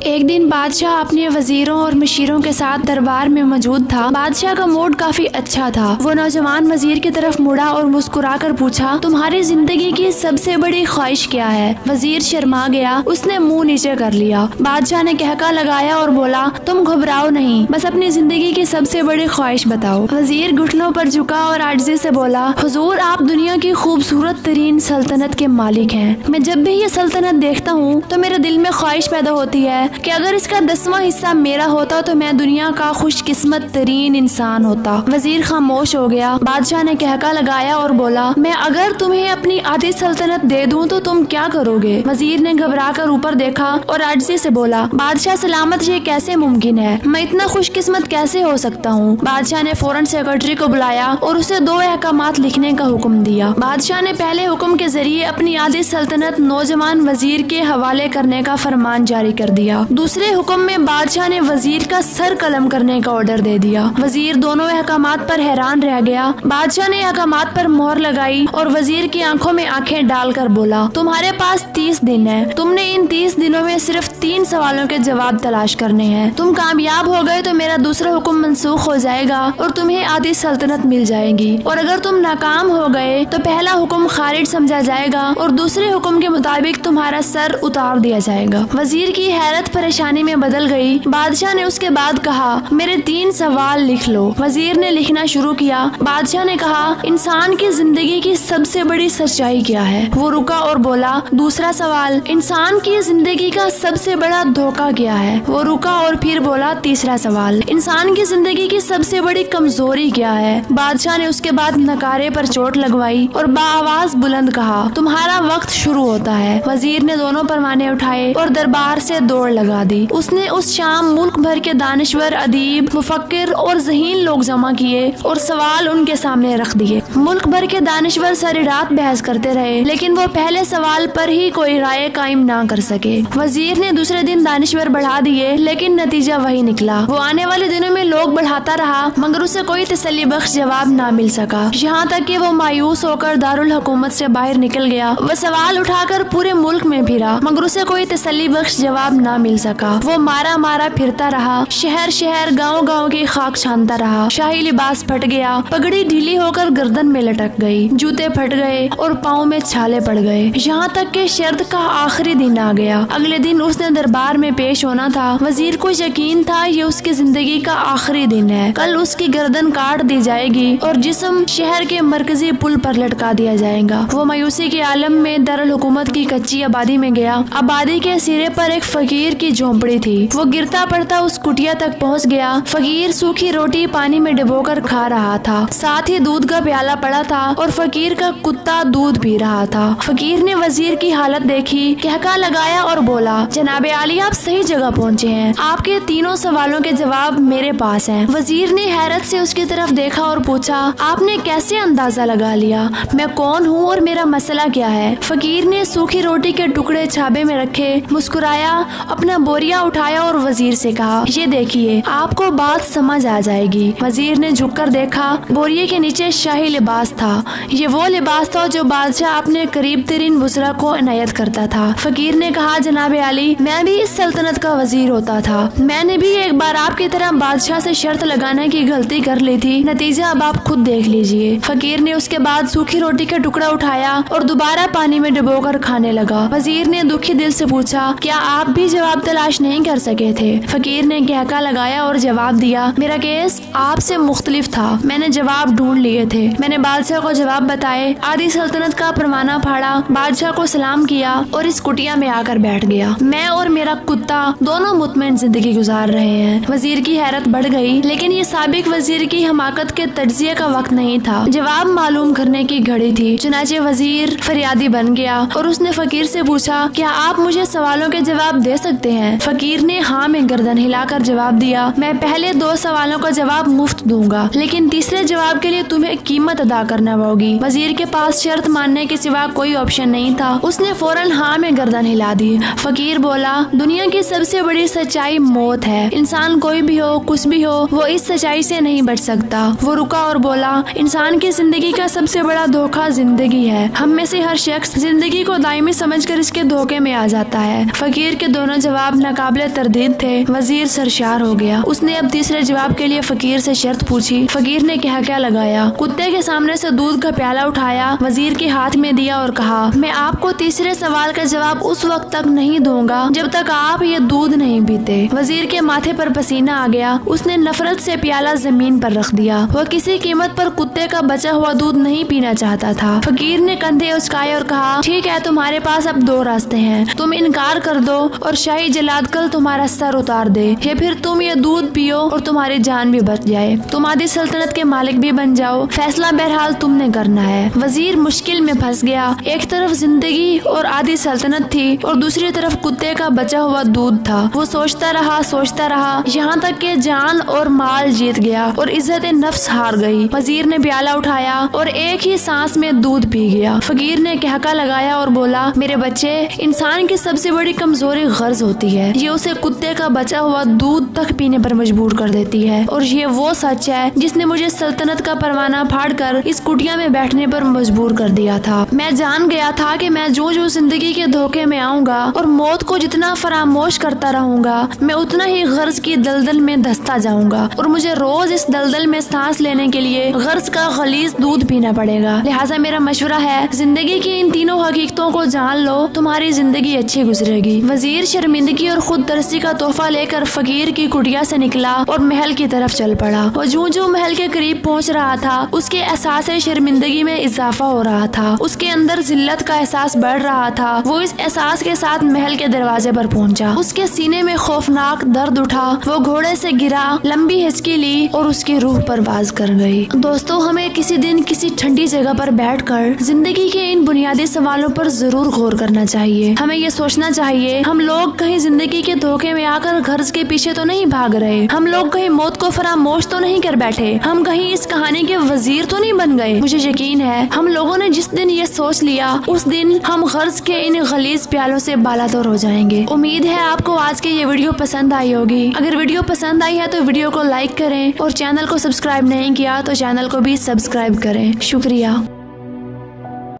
एक दिन बादशाह अपने वजीरों और मशीरों के साथ दरबार में मौजूद था। बादशाह का मूड काफी अच्छा था। वो नौजवान वजीर की तरफ मुड़ा और मुस्कुरा कर पूछा, तुम्हारी जिंदगी की सबसे बड़ी ख्वाहिश क्या है? वजीर शर्मा गया, उसने मुंह नीचे कर लिया। बादशाह ने कहका लगाया और बोला, तुम घबराओ नहीं, बस अपनी जिंदगी की सबसे बड़ी ख्वाहिश बताओ। वजीर घुटनों पर झुका और आजिज़ी से बोला, हुजूर आप दुनिया की खूबसूरत तरीन सल्तनत के मालिक हैं। मैं जब भी ये सल्तनत देखता हूँ तो मेरे दिल में ख्वाहिश पैदा होती है कि अगर इसका 10वां हिस्सा मेरा होता तो मैं दुनिया का खुशकिस्मत तरीन इंसान होता। वजीर खामोश हो गया। बादशाह ने कहका लगाया और बोला, मैं अगर तुम्हें अपनी आधी सल्तनत दे दूं तो तुम क्या करोगे? वजीर ने घबरा कर ऊपर देखा और आजिज़ी से बोला, बादशाह सलामत, ये कैसे मुमकिन है? मैं इतना खुशकिस्मत कैसे हो सकता हूँ? बादशाह ने फौरन सेक्रेटरी को बुलाया और उसे 2 अहकामात लिखने का हुक्म दिया। बादशाह ने पहले हुक्म के जरिए अपनी आधी सल्तनत नौजवान वजीर के हवाले करने का फरमान जारी कर दिया। दूसरे हुक्म में बादशाह ने वजीर का सर कलम करने का ऑर्डर दे दिया। वजीर दोनों अहकामात पर हैरान रह गया। बादशाह ने अहकामात पर मोहर लगाई और वजीर की आंखों में आंखें डालकर बोला, तुम्हारे पास 30 दिन है। तुमने इन 30 दिनों में सिर्फ 3 सवालों के जवाब तलाश करने हैं। तुम कामयाब हो गए तो मेरा दूसरा हुक्म मंसूख हो जाएगा और तुम्हें आधी सल्तनत मिल जाएगी, और अगर तुम नाकाम हो गए तो पहला हुक्म खारिज समझा जाएगा और दूसरे हुक्म के मुताबिक तुम्हारा सर उतार दिया जाएगा। वजीर की हैरत परेशानी में बदल गई। बादशाह ने उसके बाद कहा, मेरे 3 सवाल लिख लो। वजीर ने लिखना शुरू किया। बादशाह ने कहा, इंसान की जिंदगी की सबसे बड़ी सच्चाई क्या है? वो रुका और बोला, दूसरा सवाल, इंसान की जिंदगी का सबसे बड़ा धोखा क्या है? वो रुका और फिर बोला, तीसरा सवाल, इंसान की जिंदगी की सबसे बड़ी कमजोरी क्या है? बादशाह ने उसके बाद नकारे पर चोट लगवाई और बाआवाज बुलंद कहा, तुम्हारा वक्त शुरू होता है। वजीर ने दोनों परवाने उठाए और दरबार से दौड़ लगा दी। उसने उस शाम मुल्क भर के दानिश्वर, अदीब, मुफक्किर और ज़हीन लोग जमा किए और सवाल उनके सामने रख दिए। मुल्क भर के दानिश्वर सारी रात बहस करते रहे, लेकिन वो पहले सवाल पर ही कोई राय कायम ना कर सके। वजीर ने दूसरे दिन दानिश्वर बढ़ा दिए, लेकिन नतीजा वही निकला। वो आने वाले दिनों में लोग बढ़ाता रहा, मगर उसे कोई तसल्ली बख्श जवाब ना मिल सका। यहाँ तक कि वो मायूस होकर दारुल हुकूमत से बाहर निकल गया। वो सवाल उठाकर पूरे मुल्क में फिरा, मगर उसे कोई तसल्ली बख्श जवाब ना मिल सका। वो मारा मारा फिरता रहा, शहर शहर, गांव गांव की खाक छानता रहा। शाही लिबास फट गया, पगड़ी ढीली होकर गर्दन में लटक गई, जूते फट गए और पाँव में छाले पड़ गए। यहाँ तक कि शर्त का आखिरी दिन आ गया। अगले दिन उसने दरबार में पेश होना था। वजीर को यकीन था ये उसकी जिंदगी का आखिरी दिन है। कल उसकी गर्दन काट दी जाएगी और जिस्म शहर के मरकजी पुल पर लटका दिया जाएगा। वो मायूसी के आलम में दारुल हुकूमत की कच्ची आबादी में गया। आबादी के सिरे पर एक फकीर की झोंपड़ी थी। वो गिरता पड़ता उस कुटिया तक पहुंच गया। फकीर सूखी रोटी पानी में डुबोकर खा रहा था, साथ ही दूध का प्याला पड़ा था और फकीर का कुत्ता दूध पी रहा था। फकीर ने वजीर की हालत देखी, कहका लगाया और बोला, जनाबे आली, आप सही जगह पहुँचे हैं। आपके 3 सवालों के जवाब मेरे पास हैं। वजीर ने हैरत से उसकी तरफ देखा और पूछा, आपने कैसे अंदाजा लगा लिया? मैं कौन हूँ और मेरा मसला क्या है? फकीर ने सूखी रोटी के टुकड़े छाबे में रखे, मुस्कुराया, अपना बोरिया उठाया और वजीर से कहा, ये देखिए, आपको बात समझ आ जाएगी। वजीर ने झुककर देखा। बोरिये के नीचे शाही लिबास था। ये वो लिबास था जो बादशाह अपने करीब तरीन वज़रा को इनायत करता था। फकीर ने कहा, जनाबे आली, मैं भी इस सल्तनत का वजीर होता था। मैंने भी एक बार आपकी तरह बादशाह से शर्त लगाने की गलती कर ली थी। नतीजा अब आप खुद देख लीजिए। फकीर ने उसके बाद सूखी रोटी का टुकड़ा उठाया और दोबारा पानी में डुबोकर खाने लगा। वजीर ने दुखी दिल से पूछा, क्या आप भी जवाब तलाश नहीं कर सके थे? फकीर ने कहका लगाया और जवाब दिया, मेरा केस आपसे मुख्तलिफ था। मैंने जवाब ढूंढ लिए थे। मैंने बादशाह को जवाब बताए, आधी सल्तनत का परवाना फाड़ा, बादशाह को सलाम किया और इस कुटिया में आकर बैठ गया। मैं और मेरा कुत्ता दोनों मुतमईन जिंदगी गुजार रहे हैं। वजीर की हैरत बढ़ गई, लेकिन ये साबिक वजीर की हमाकत के तज्जिये का वक्त नहीं था। जवाब मालूम करने की घड़ी थी। चुनाचे वजीर फरियादी बन गया और उसने फकीर से पूछा, क्या आप मुझे सवालों के जवाब दे सकते हैं? फकीर ने हाँ में गर्दन हिलाकर जवाब दिया, मैं पहले 2 सवालों का जवाब मुफ्त दूंगा, लेकिन तीसरे जवाब के लिए तुम्हें कीमत अदा करना होगी। वजीर के पास शर्त मानने के सिवा कोई ऑप्शन नहीं था। उसने फौरन हाँ में गर्दन हिला दी। फकीर बोला, दुनिया की सबसे बड़ी सच्चाई मौत है। इंसान कोई भी हो, कुछ भी हो, वो इस सच्चाई से नहीं बच सकता। वो रुका और बोला, इंसान की जिंदगी का सबसे बड़ा धोखा जिंदगी है। हम में से हर शख्स जिंदगी को दायमी समझकर इसके धोखे में आ जाता है। फकीर के दोनों जवाब नाकाबिले तरदीद थे। वजीर सरशार हो गया। उसने अब तीसरे जवाब के लिए फकीर से शर्त पूछी। फकीर ने क्या लगाया। कुत्ते के सामने से दूध का प्याला उठाया, वजीर के हाथ में दिया और कहा, मैं आपको तीसरे सवाल का जवाब उस वक्त तक नहीं दूंगा जब तक आप ये दूध नहीं पीते। वजीर के माथे पर पसीना आ गया। उसने नफरत से प्याला जमीन पर रख दिया। वह किसी कीमत पर कुत्ते का बचा हुआ दूध नहीं पीना चाहता था। फकीर ने कंधे उचकाए और कहा, ठीक है, तुम्हारे पास अब दो रास्ते हैं। तुम इनकार कर दो और शाही जलाद कल तुम्हारा सर उतार दे, या फिर तुम ये दूध पियो और तुम्हारी जान भी बच जाए। तुम आधी सल्तनत के मालिक भी बन जाओ। फैसला बहरहाल तुमने करना है। वजीर मुश्किल में फंस गया। एक तरफ जिंदगी और आधी सल्तनत थी और दूसरी तरफ कुत्ते का बचा हुआ दूध था। वो सोचता रहा यहाँ तक कि जान और माल जीत गया और इज्जत नफ्स हार गई। वजीर ने प्याला उठाया और एक ही सांस में दूध पी गया। फकीर ने कहका लगाया और बोला, मेरे बच्चे, इंसान की सबसे बड़ी कमजोरी गर्ज होती है। ये उसे कुत्ते का बचा हुआ दूध तक पीने पर मजबूर कर देती है, और ये वो सच है जिसने मुझे सल्तनत का परवाना फाड़कर इस कुटिया में बैठने पर मजबूर कर दिया था। मैं जान गया था कि मैं जो जिंदगी के धोखे में आऊंगा और मौत को जितना फरामोश करता रहूंगा, मैं उतना ही गर्ज की दलदल में धंसता जाऊंगा, और मुझे रोज इस दलदल में सांस लेने के लिए गर्ज का गलीज दूध पीना पड़ेगा। लिहाजा मेरा मशवरा है, जिंदगी की इन तीनों हकीकतों को जान लो, तुम्हारी जिंदगी अच्छी गुजरेगी। वजीर शर्मिंदगी और खुद दर्सी का तोहफा लेकर फकीर की कुटिया से निकला और महल की तरफ चल पड़ा। और जो महल के करीब पहुंच रहा था, उसके एहसास शर्मिंदगी में इजाफा हो रहा था। उसके अंदर जिल्लत का एहसास बढ़ रहा था। वो इस एहसास के साथ महल के दरवाजे पर पहुंचा। उसके सीने में खौफनाक दर्द उठा। वो घोड़े से गिरा, लंबी हिचकी ली और उसकी रूह परवाज कर गई। दोस्तों, हमें किसी दिन किसी ठंडी जगह पर बैठकर जिंदगी के इन बुनियादी सवालों पर जरूर गौर करना चाहिए। हमें ये सोचना चाहिए, हम लोग कहीं जिंदगी के धोखे में आकर गर्ज के पीछे तो नहीं भाग रहे। हम लोग कहीं मौत को फरामोश तो नहीं कर बैठे। हम कहीं इस कहानी के वजीर तो नहीं बन गए। मुझे यकीन है, हम लोगों ने जिस दिन ये सोच लिया, उस दिन हम गर्ज के इन गलीज प्यालों से बालातर हो जाएंगे। उम्मीद है आपको आज की ये वीडियो पसंद आई होगी। अगर वीडियो पसंद आई है तो वीडियो को लाइक करें, और चैनल को सब्सक्राइब नहीं किया तो चैनल को भी सब्सक्राइब करें। शुक्रिया।